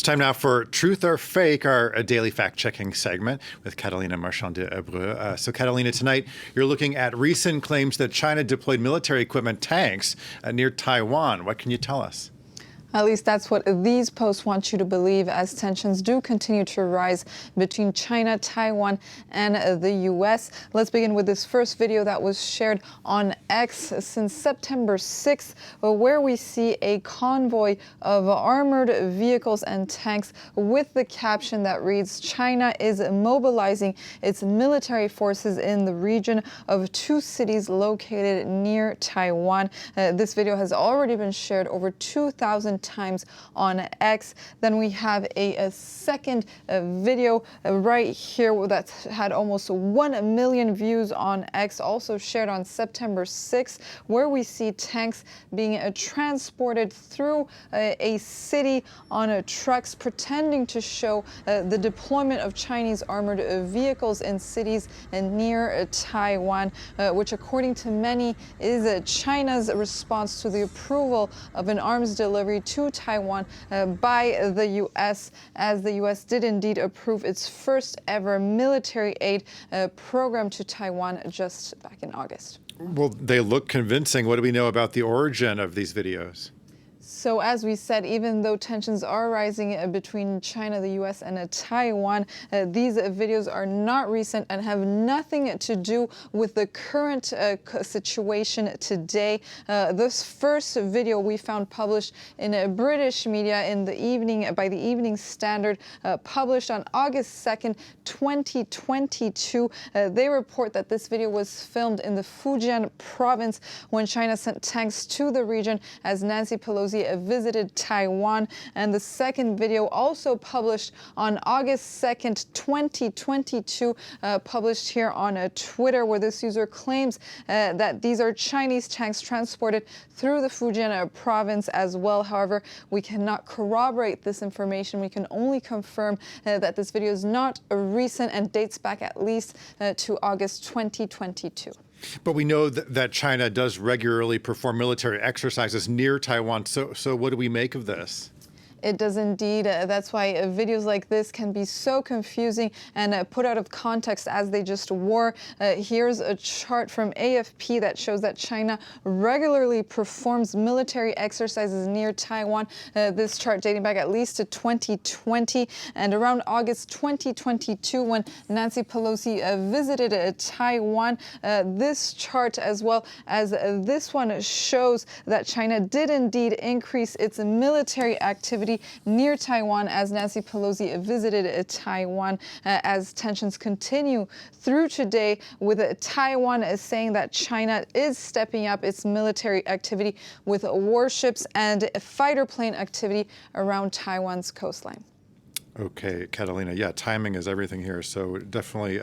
time now for Truth or Fake, our daily fact-checking segment with Catalina Marchand de Abreu. So, Catalina, tonight you're looking at recent claims that China deployed military equipment tanks near Taiwan. What can you tell us? At least that's what these posts want you to believe, as tensions do continue to rise between China, Taiwan, and the U.S. Let's begin with this first video that was shared on X since September 6th, where we see a convoy of armored vehicles and tanks with the caption that reads, "China is mobilizing its military forces in the region of two cities located near Taiwan." This video has already been shared over 2,000 times on X. Then we have a second video right here that had almost 1 million views on X, also shared on September 6th, where we see tanks being transported through a city on trucks, pretending to show the deployment of Chinese armored vehicles in cities near Taiwan, which according to many is China's response to the approval of an arms delivery to Taiwan by the U.S., as the U.S. did indeed approve its first ever military aid program to Taiwan just back in August. Well, they look convincing. What do we know about the origin of these videos? So as we said, even though tensions are rising between China, the U.S., and Taiwan, these videos are not recent and have nothing to do with the current situation today. This first video we found published in British media in the evening by the Evening Standard, published on August 2nd, 2022. They report that this video was filmed in the Fujian province when China sent tanks to the region as Nancy Pelosi visited Taiwan. And the second video, also published on August 2nd, 2022, published here on Twitter, where this user claims that these are Chinese tanks transported through the Fujian province as well. However, we cannot corroborate this information. We can only confirm that this video is not recent and dates back at least to August 2022. But we know that China does regularly perform military exercises near Taiwan. So what do we make of this? It does indeed. That's why videos like this can be so confusing and put out of context as they just were. Here's a chart from AFP that shows that China regularly performs military exercises near Taiwan. This chart dating back at least to 2020, and around August 2022, when Nancy Pelosi visited Taiwan. This chart, as well as this one, shows that China did indeed increase its military activity near Taiwan as Nancy Pelosi visited Taiwan, as tensions continue through today, with Taiwan saying that China is stepping up its military activity with warships and fighter plane activity around Taiwan's coastline. Okay, Catalina, yeah, timing is everything here. So definitely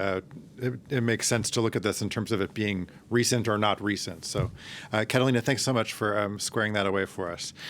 it makes sense to look at this in terms of it being recent or not recent. So Catalina, thanks so much for squaring that away for us.